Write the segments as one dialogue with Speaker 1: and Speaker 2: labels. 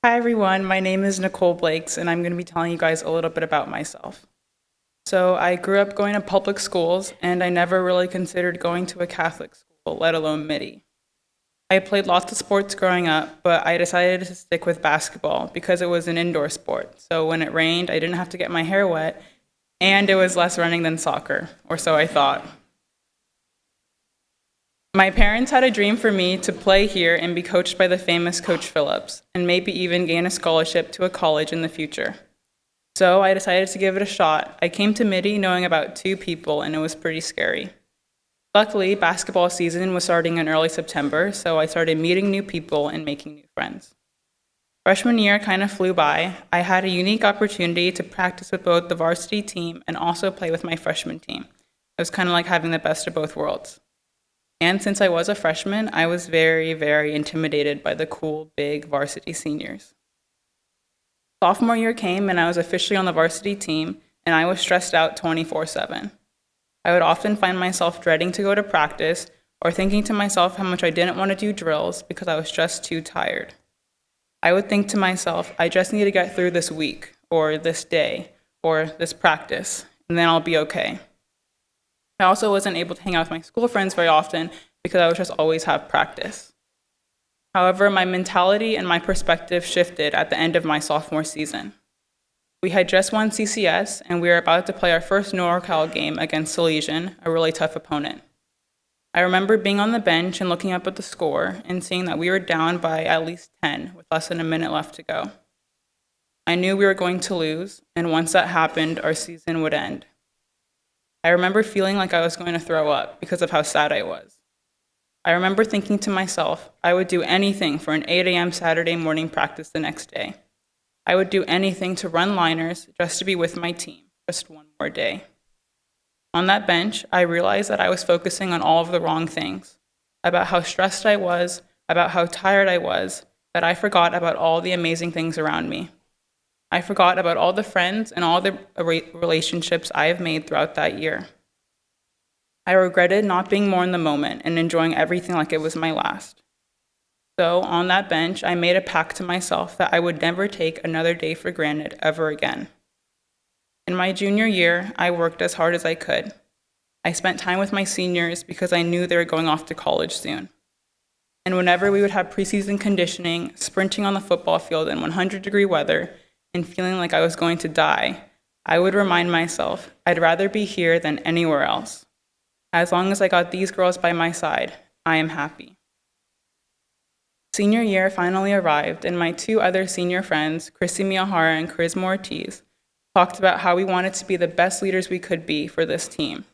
Speaker 1: Hi everyone, my name is Nicole Blakes and I'm going to be telling you guys a little bit about myself. So I grew up going to public schools and I never really considered going to a Catholic school, let alone Mitty. I played lots of sports growing up, but I decided to stick with basketball because it was an indoor sport. So when it rained, I didn't have to get my hair wet and it was less running than soccer, or so I thought. My parents had a dream for me to play here and be coached by the famous Coach Phillips, and maybe even gain a scholarship to a college in the future. So I decided to give it a shot. I came to Mitty knowing about 2 people, and it was pretty scary. Luckily, basketball season was starting in early September, so I started meeting new people and making new friends. Freshman year kind of flew by. I had a unique opportunity to practice with both the varsity team and also play with my freshman team. It was kind of like having the best of both worlds. And since I was a freshman, I was very, very intimidated by the cool, big varsity seniors. Sophomore year came and I was officially on the varsity team, and I was stressed out 24/7. I would often find myself dreading to go to practice or thinking to myself how much I didn't want to do drills because I was just too tired. I would think to myself, I just need to get through this week, or this day, or this practice, and then I'll be okay. I also wasn't able to hang out with my school friends very often because I would just always have practice. However, my mentality and my perspective shifted at the end of my sophomore season. We had just won CCS, and we were about to play our first NorCal game against Salesian, a really tough opponent. I remember being on the bench and looking up at the score and seeing that we were down by at least 10 with less than a minute left to go. I knew we were going to lose, and once that happened, our season would end. I remember feeling like I was going to throw up because of how sad I was. I remember thinking to myself, I would do anything for an 8 a.m. Saturday morning practice the next day. I would do anything to run liners just to be with my team, just one more day. On that bench, I realized that I was focusing on all of the wrong things, about how stressed I was, about how tired I was, that I forgot about all the amazing things around me. I forgot about all the friends and all the relationships I have made throughout that year. I regretted not being more in the moment and enjoying everything like it was my last. So, on that bench, I made a pact to myself that I would never take another day for granted ever again. In my junior year, I worked as hard as I could. I spent time with my seniors because I knew they were going off to college soon. And whenever we would have preseason conditioning, sprinting on the football field in 100-degree weather, and feeling like I was going to die, I would remind myself I'd rather be here than anywhere else. As long as I got these girls by my side, I am happy. Senior year finally arrived, and my 2 other senior friends, Chrissy Miyahara and Charisma Ortiz, talked about how we wanted to be the best leaders we could be for this team.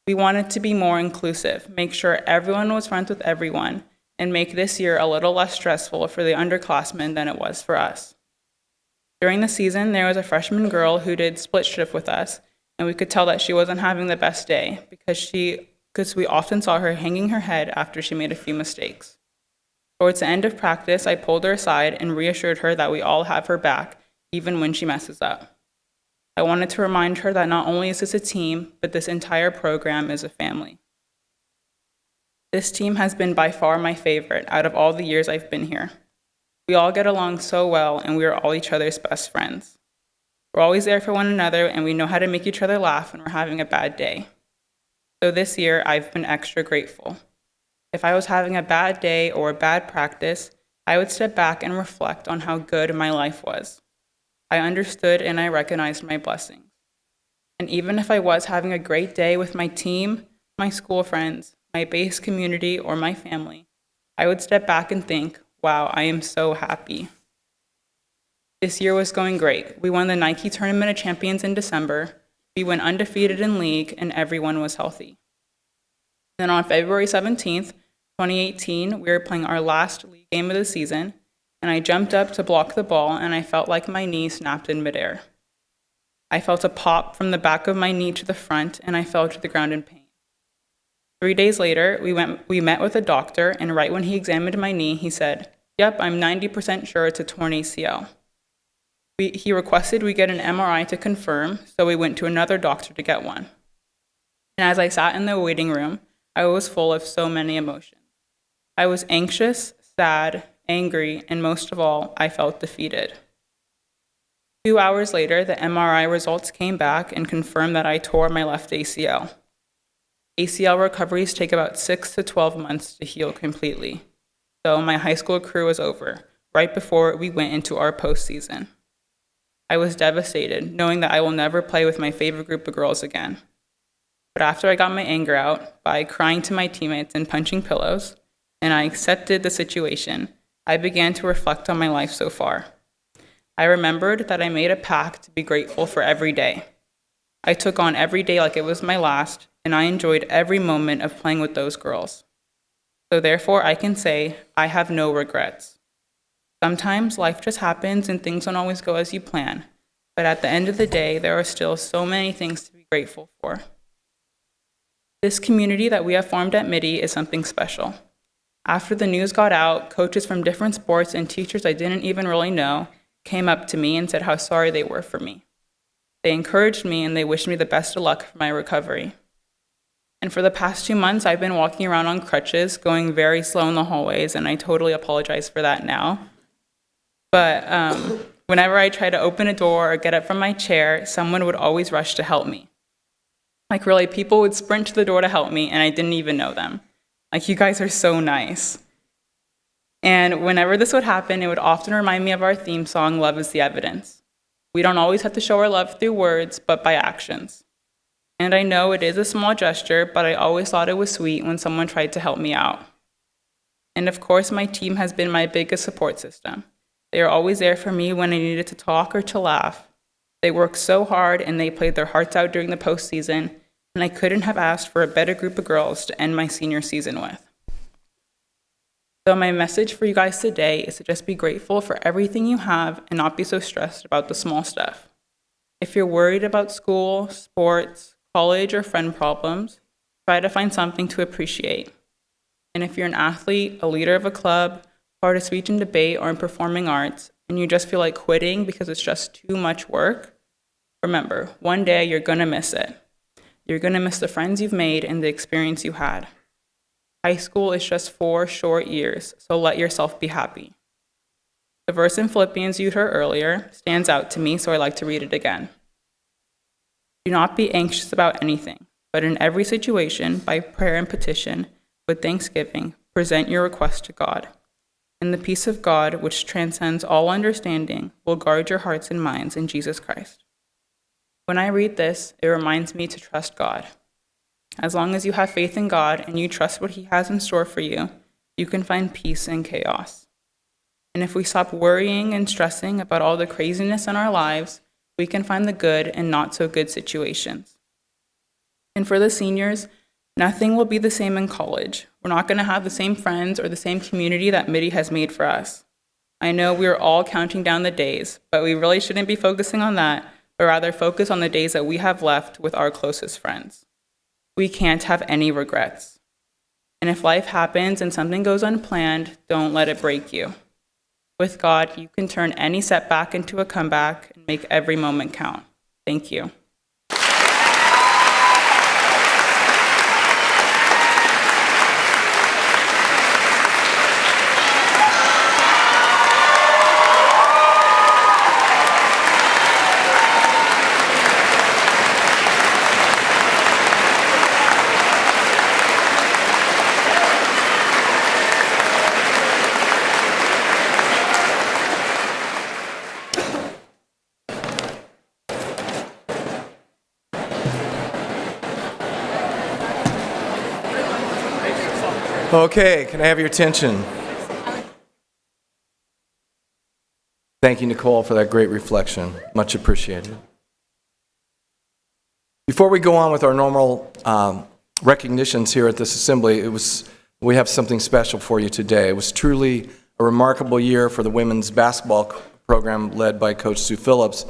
Speaker 1: We wanted to be more inclusive, make sure everyone was friends with everyone, and make this year a little less stressful for the underclassmen than it was for us. During the season, there was a freshman girl who did split shift with us, and we could tell that she wasn't having the best day because we often saw her hanging her head after she made a few mistakes. Towards the end of practice, I pulled her aside and reassured her that we all have her back, even when she messes up. I wanted to remind her that not only is this a team, but this entire program is a family. This team has been by far my favorite out of all the years I've been here. We all get along so well, and we are all each other's best friends. We're always there for one another, and we know how to make each other laugh when we're having a bad day. So this year, I've been extra grateful. If I was having a bad day or a bad practice, I would step back and reflect on how good my life was. I understood and I recognized my blessings. And even if I was having a great day with my team, my school friends, my base community, or my family, I would step back and think, wow, I am so happy. This year was going great. We won the Nike Tournament of Champions in December. We went undefeated in league, and everyone was healthy. Then on February 17th, 2018, we were playing our last league game of the season, and I jumped up to block the ball, and I felt like my knee snapped in midair. I felt a pop from the back of my knee to the front, and I fell to the ground in pain. 3 days later, we met with a doctor, and right when he examined my knee, he said, "Yep, I'm 90% sure it's a torn ACL." He requested we get an MRI to confirm, so we went to another doctor to get one. And as I sat in the waiting room, I was full of so many emotions. I was anxious, sad, angry, and most of all, I felt defeated. 2 hours later, the MRI results came back and confirmed that I tore my left ACL. ACL recoveries take about 6 to 12 months to heal completely. So my high school career was over, right before we went into our postseason. I was devastated, knowing that I will never play with my favorite group of girls again. But after I got my anger out by crying to my teammates and punching pillows, and I accepted the situation, I began to reflect on my life so far. I remembered that I made a pact to be grateful for every day. I took on every day like it was my last, and I enjoyed every moment of playing with those girls. So therefore, I can say I have no regrets. Sometimes life just happens and things don't always go as you plan, but at the end of the day, there are still so many things to be grateful for. This community that we have formed at Mitty is something special. After the news got out, coaches from different sports and teachers I didn't even really know came up to me and said how sorry they were for me. They encouraged me and they wished me the best of luck for my recovery. And for the past 2 months, I've been walking around on crutches, going very slow in the hallways, and I totally apologize for that now. But whenever I try to open a door or get up from my chair, someone would always rush to help me. Like really, people would sprint to the door to help me, and I didn't even know them. Like, you guys are so nice. And whenever this would happen, it would often remind me of our theme song, Love is the Evidence. We don't always have to show our love through words, but by actions. And I know it is a small gesture, but I always thought it was sweet when someone tried to help me out. And of course, my team has been my biggest support system. They are always there for me when I needed to talk or to laugh. They worked so hard and they played their hearts out during the postseason, and I couldn't have asked for a better group of girls to end my senior season with. So my message for you guys today is to just be grateful for everything you have and not be so stressed about the small stuff. If you're worried about school, sports, college, or friend problems, try to find something to appreciate. And if you're an athlete, a leader of a club, part of speech and debate, or in performing arts, and you just feel like quitting because it's just too much work, remember, one day you're gonna miss it. You're gonna miss the friends you've made and the experience you had. High school is just 4 short years, so let yourself be happy. The verse in Philippians you heard earlier stands out to me, so I like to read it again. Do not be anxious about anything, but in every situation, by prayer and petition, with thanksgiving, present your request to God. And the peace of God, which transcends all understanding, will guard your hearts and minds in Jesus Christ. When I read this, it reminds me to trust God. As long as you have faith in God and you trust what He has in store for you, you can find peace in chaos. And if we stop worrying and stressing about all the craziness in our lives, we can find the good in not so good situations. And for the seniors, nothing will be the same in college. We're not going to have the same friends or the same community that Mitty has made for us. I know we are all counting down the days, but we really shouldn't be focusing on that, but rather focus on the days that we have left with our closest friends. We can't have any regrets. And if life happens and something goes unplanned, don't let it break you. With God, you can turn any setback into a comeback and make every moment count. Thank you.
Speaker 2: Okay, can I have your attention? Thank you, Nicole, for that great reflection. Much appreciated. Before we go on with our normal recognitions here at this assembly, we have something special for you today. It was truly a remarkable year for the women's basketball program led by Coach Sue Phillips.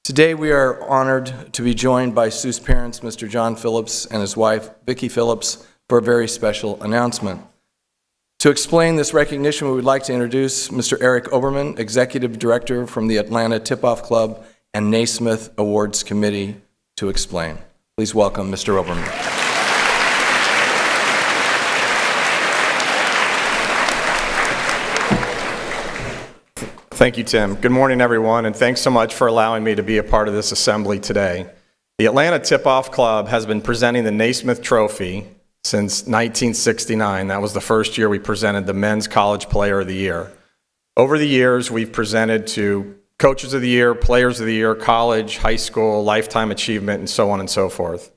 Speaker 2: Today we are honored to be joined by Sue's parents, Mr. John Phillips and his wife, Vicki Phillips, for a very special announcement. To explain this recognition, we would like to introduce Mr. Eric Oberman, Executive Director from the Atlanta Tip-Off Club and Naismith Awards Committee, to explain. Please welcome Mr. Oberman.
Speaker 3: Thank you, Tim. Good morning, everyone, and thanks so much for allowing me to be a part of this assembly today. The Atlanta Tip-Off Club has been presenting the Naismith Trophy since 1969. That was the first year we presented the Men's College Player of the Year. Over the years, we've presented to Coaches of the Year, Players of the Year, college, high school, lifetime achievement, and so on and so forth.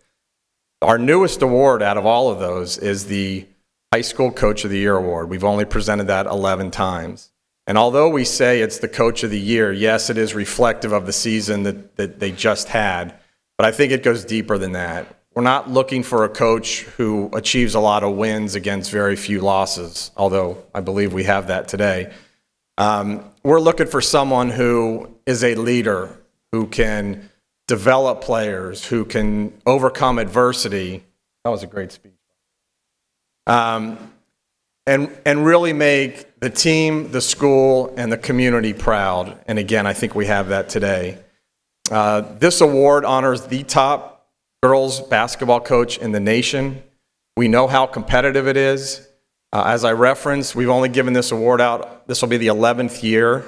Speaker 3: Our newest award out of all of those is the High School Coach of the Year Award. We've only presented that 11 times. And although we say it's the Coach of the Year, yes, it is reflective of the season that they just had, but I think it goes deeper than that. We're not looking for a coach who achieves a lot of wins against very few losses, although I believe we have that today. We're looking for someone who is a leader, who can develop players, who can overcome adversity. That was a great speech. And really make the team, the school, and the community proud. And again, I think we have that today. This award honors the top girls basketball coach in the nation. We know how competitive it is. As I referenced, we've only given this award out, this will be the 11th year,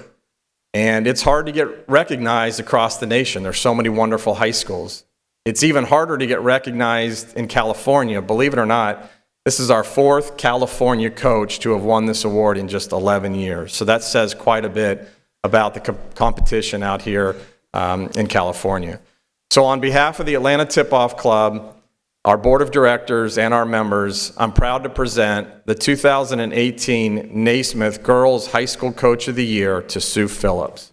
Speaker 3: and it's hard to get recognized across the nation. There's so many wonderful high schools. It's even harder to get recognized in California. Believe it or not, this is our 4th California coach to have won this award in just 11 years. So that says quite a bit about the competition out here in California. So on behalf of the Atlanta Tip-Off Club, our board of directors, and our members, I'm proud to present the 2018 Naismith Girls High School Coach of the Year to Sue Phillips.